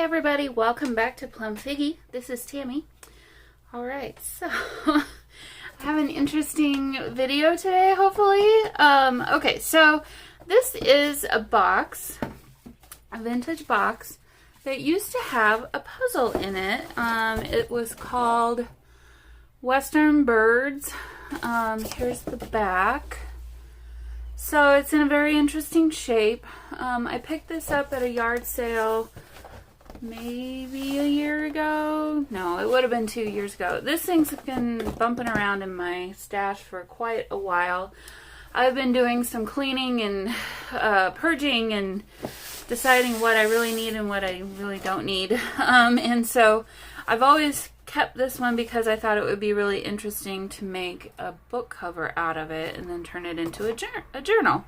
everybody, welcome back to Plum Figgy. This is Tammy. Alright, so I have an interesting video today, hopefully. Okay, so this is a box, a vintage box that used to have a puzzle in it. It was called Western Birds. Here's the back. So it's in a very interesting shape. I picked this up at a yard sale maybe a year ago. No, it would have been 2 years ago. This thing's been bumping around in my stash for quite a while. I've been doing some cleaning and purging and deciding what I really need and what I really don't need. And so I've always kept this one because I thought it would be really interesting to make a book cover out of it and then turn it into a journal.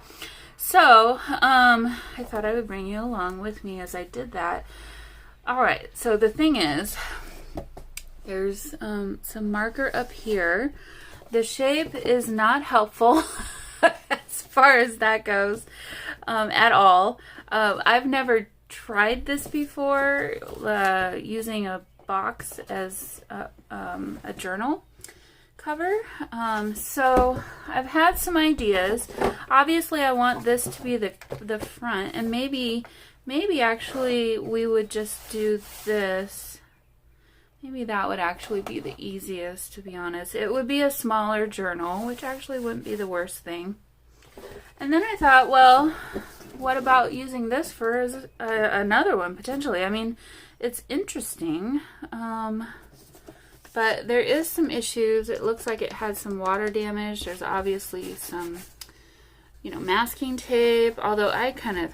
So I thought I would bring you along with me as I did that. Alright, so the thing is, there's some marker up here. The shape is not helpful as far as that goes at all. I've never tried this before, using a box as a journal cover. So I've had some ideas. Obviously I want this to be the front, and maybe actually we would just do this. Maybe that would actually be the easiest, to be honest. It would be a smaller journal, which actually wouldn't be the worst thing. And then I thought, well, what about using this for another one, potentially? I mean, it's interesting, but there is some issues. It looks like it had some water damage. There's obviously some, masking tape, although I kind of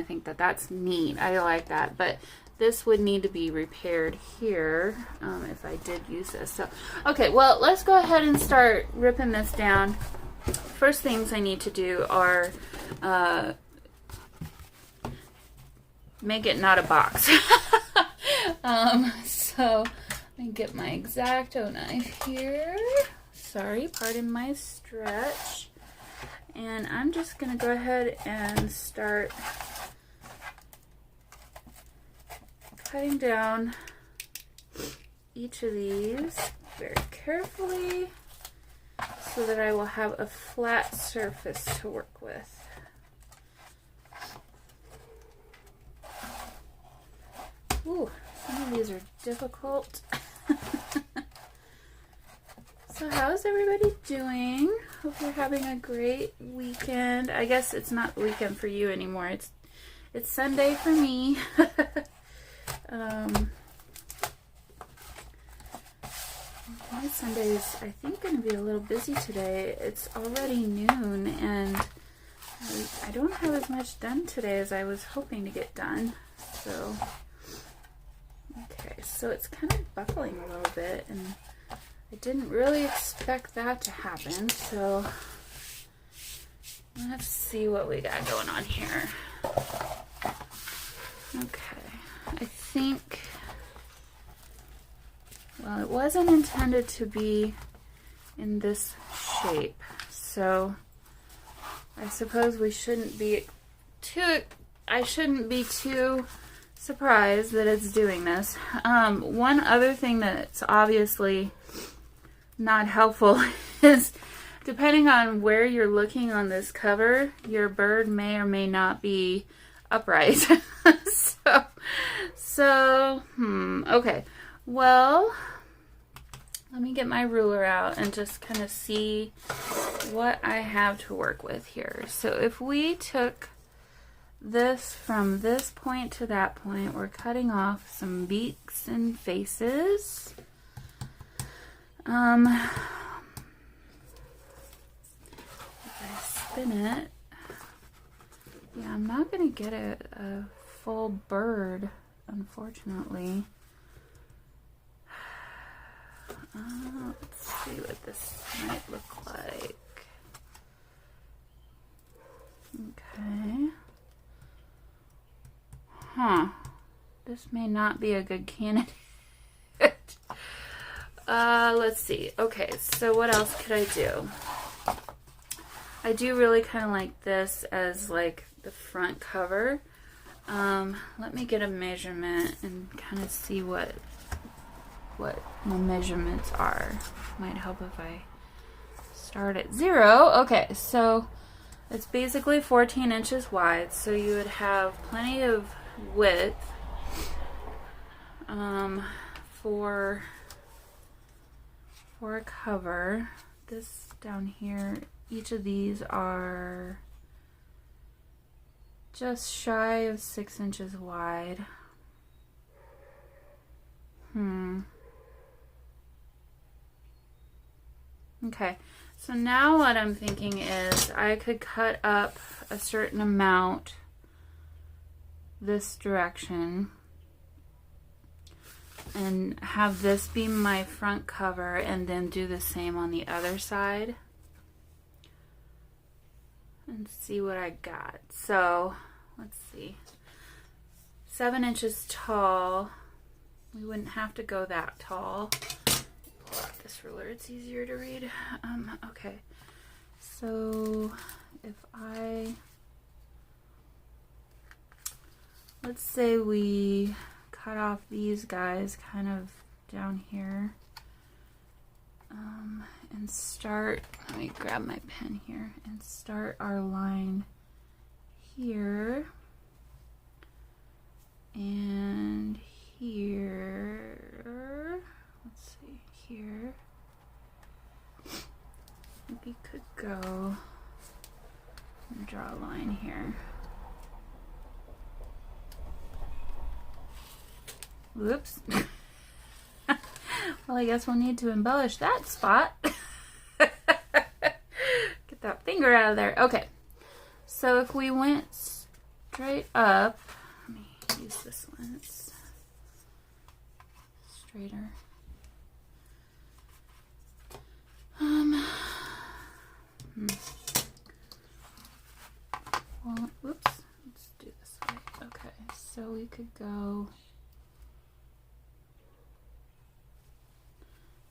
think that that's neat. I like that, but this would need to be repaired here if I did use this. So, okay, well, let's go ahead and start ripping this down. First things I need to do are make it not a box. So let me get my X-Acto knife here. Sorry, pardon my stretch. And I'm just going to go ahead and start cutting down each of these very carefully so that I will have a flat surface to work with. Ooh, some of these are difficult. So how's everybody doing? Hope you're having a great weekend. I guess it's not the weekend for you anymore. It's Sunday for me. My Sunday's, I think, going to be a little busy today. It's already noon, and I don't have as much done today as I was hoping to get done. So, okay, so it's kind of buckling a little bit, and I didn't really expect that to happen, so let's see what we got going on here. Okay, I think, well, it wasn't intended to be in this shape, so I suppose we shouldn't be I shouldn't be too surprised that it's doing this. One other thing that's obviously not helpful is, depending on where you're looking on this cover, your bird may or may not be upright. Okay. Well, let me get my ruler out and just kind of see what I have to work with here. So if we took this from this point to that point, we're cutting off some beaks and faces. If I spin it, yeah, I'm not going to get a full bird, unfortunately. Let's see what this might look like. Okay. Huh. This may not be a good candidate. Let's see. Okay, so what else could I do? I do really kind of like this as like the front cover. Let me get a measurement and kind of see what my measurements are. Might help if I start at 0. Okay, so it's basically 14 inches wide, so you would have plenty of width for a cover. This down here, each of these are just shy of 6 inches wide. Okay, so now what I'm thinking is I could cut up a certain amount this direction and have this be my front cover and then do the same on the other side and see what I got. So let's see, 7 inches tall. We wouldn't have to go that tall. Pull out this ruler, it's easier to read. Okay, so if let's say we cut off these guys kind of down here, and start, let me grab my pen here, and start our line here, and here, let's see, here, we could go and draw a line here. Whoops. Well, I guess we'll need to embellish that spot. Get that finger out of there. Okay, so if we went straight up, let me use this one, it's straighter. Well, whoops, let's do this way. Okay, so we could go,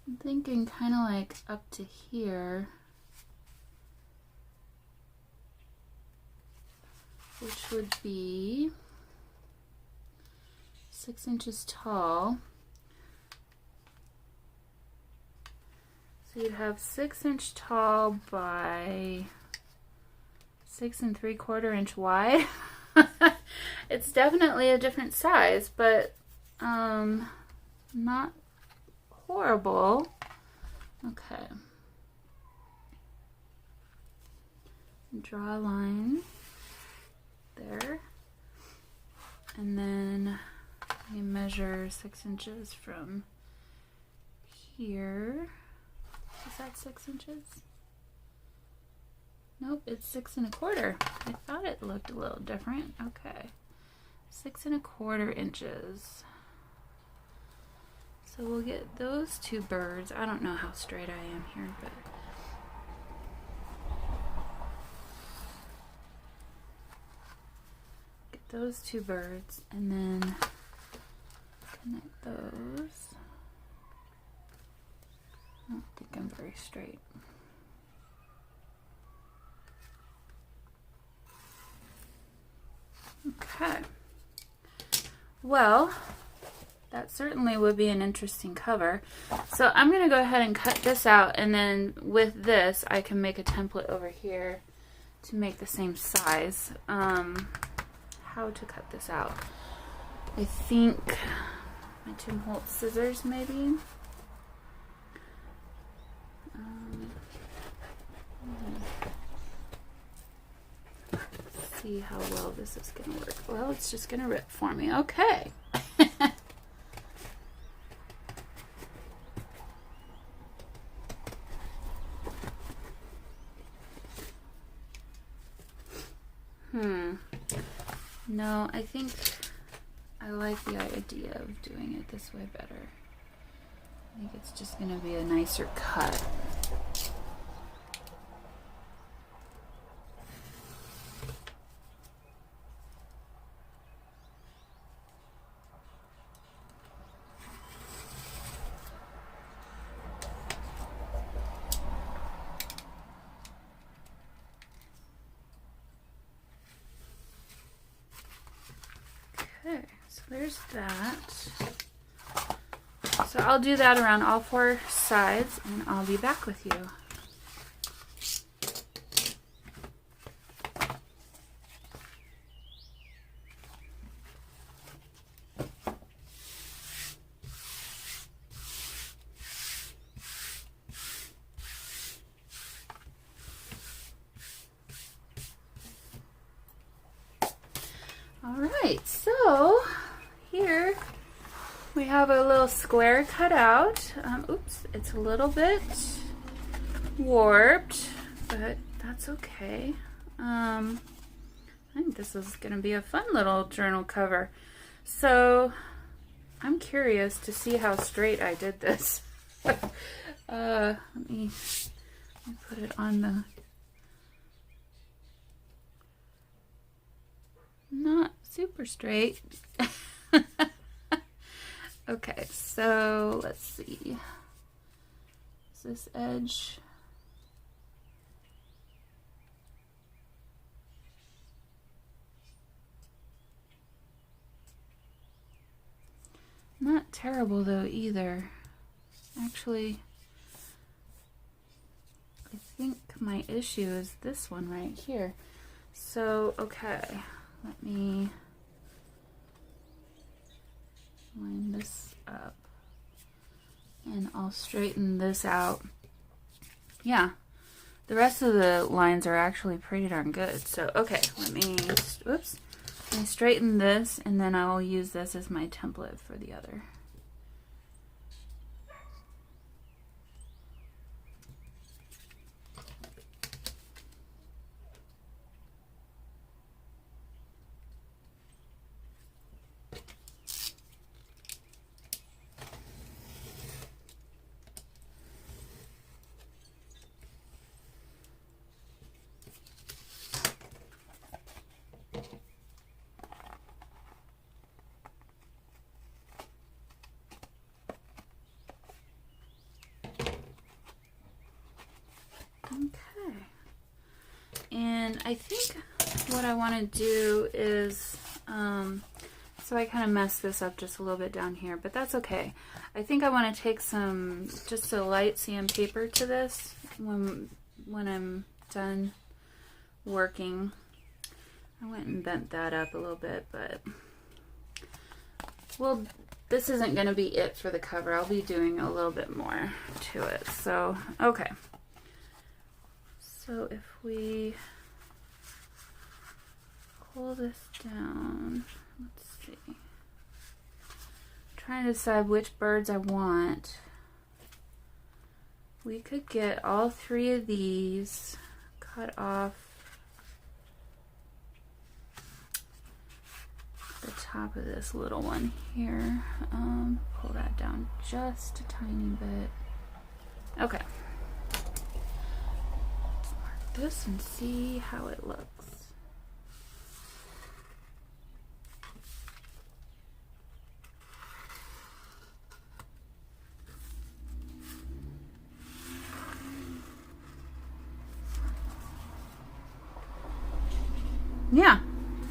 I'm thinking kind of like up to here, which would be 6 inches tall. So you'd have 6 inch tall by 6 3/4 inch wide. It's definitely a different size, but not horrible. Okay. Draw a line there. And then we measure 6 inches from here. Is that 6 inches? Nope, it's 6 1/4. I thought it looked a little different. Okay. 6 1/4 inches. So we'll get those two birds. I don't know how straight I am here, but get those two birds and then connect those. I don't think I'm very straight. Okay. Well, that certainly would be an interesting cover. So I'm going to go ahead and cut this out, and then with this I can make a template over here to make the same size. How to cut this out? I think my Tim Holtz scissors maybe. See how well this is going to work. Well, it's just going to rip for me. Okay. No, I think I like the idea of doing it this way better. I think it's just going to be a nicer cut. there's that. So I'll do that around all 4 sides, and I'll be back with you. Alright, so here we have a little square cut out. Oops, it's a little bit warped, but that's okay. I think this is going to be a fun little journal cover. So I'm curious to see how straight I did this. Let me put it on the... Not super straight. Okay, so let's see. Is this edge? Not terrible though either. Actually, I think my issue is this one right here. So, okay. Let me line this up and I'll straighten this out. Yeah, the rest of the lines are actually pretty darn good. So, okay, let me straighten this and then I'll use this as my template for the other. Okay, and I think what I want to do is, so I kind of messed this up just a little bit down here, but that's okay. I think I want to take some, just a light sandpaper to this when I'm done working. I went and bent that up a little bit, but, well, this isn't going to be it for the cover. I'll be doing a little bit more to it, so, okay. So if we pull this down, let's see. I'm trying to decide which birds I want. We could get all 3 of these cut off the top of this little one here. Pull that down just a tiny bit. Okay. This and see how it looks. Yeah,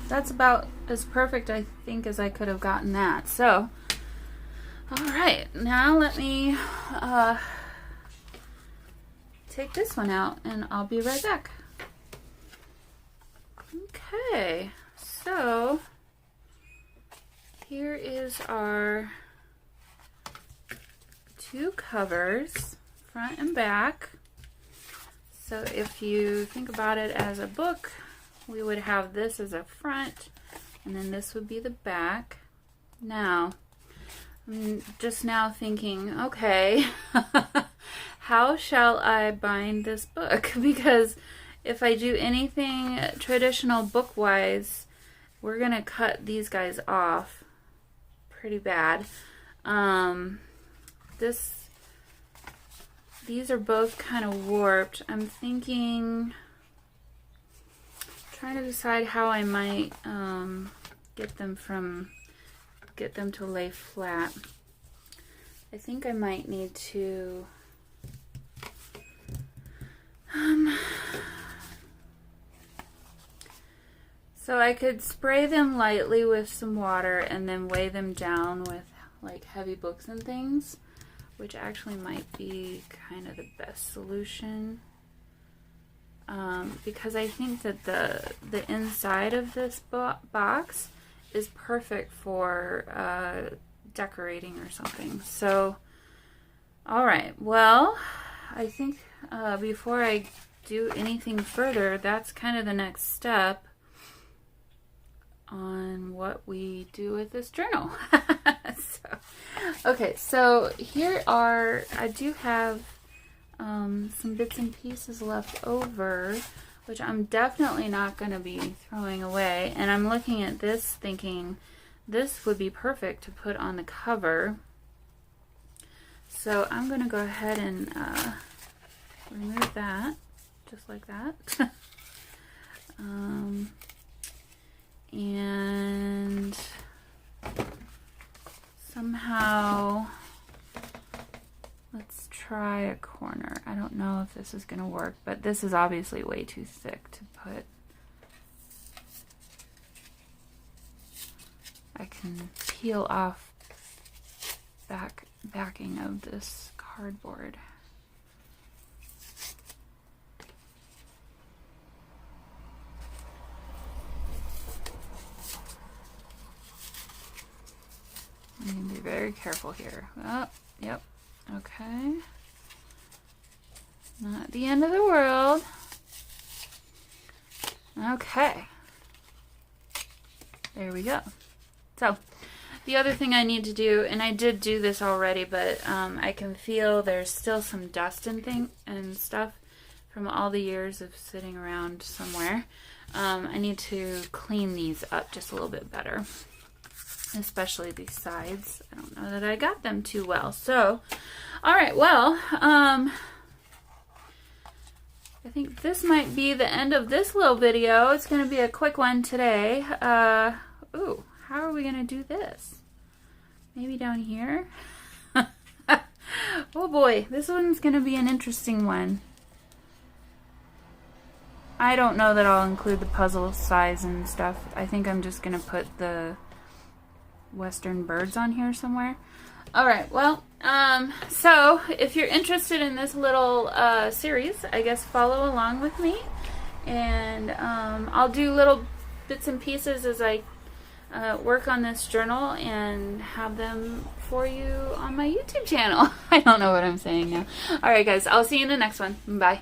that's about as perfect I think as I could have gotten that. So, all right, now let me take this one out and I'll be right back. Okay, so here is our 2 covers, front and back. So if you think about it as a book, we would have this as a front and then this would be the back. Now, I'm just now thinking, okay, how shall I bind this book? Because if I do anything traditional book-wise, we're going to cut these guys off pretty bad. These are both kind of warped. I'm thinking, trying to decide how I might get them to lay flat. I think I might need to So I could spray them lightly with some water and then weigh them down with like heavy books and things, which actually might be kind of the best solution. Because I think that the inside of this box is perfect for decorating or something. So, all right. Well, I think before I do anything further, that's kind of the next step on what we do with this journal. Okay, so here are, I do have some bits and pieces left over, which I'm definitely not going to be throwing away. And I'm looking at this thinking this would be perfect to put on the cover. So I'm going to go ahead and remove that, just like that. And somehow, let's try a corner. I don't know if this is going to work, but this is obviously way too thick to put. I can peel off backing of this cardboard. I need to be very careful here. Oh, yep. Okay. Not the end of the world. Okay. There we go. So, the other thing I need to do, and I did do this already, but I can feel there's still some dust and stuff from all the years of sitting around somewhere. I need to clean these up just a little bit better. Especially these sides. I don't know that I got them too well. So, all right, well, I think this might be the end of this little video. It's going to be a quick one today. Ooh, how are we going to do this? Maybe down here? Oh boy, this one's going to be an interesting one. I don't know that I'll include the puzzle size and stuff. I think I'm just going to put the Western birds on here somewhere. All right, well, so if you're interested in this little series, I guess follow along with me, and I'll do little bits and pieces as I work on this journal and have them for you on my YouTube channel. I don't know what I'm saying now. All right, guys, I'll see you in the next one. Bye.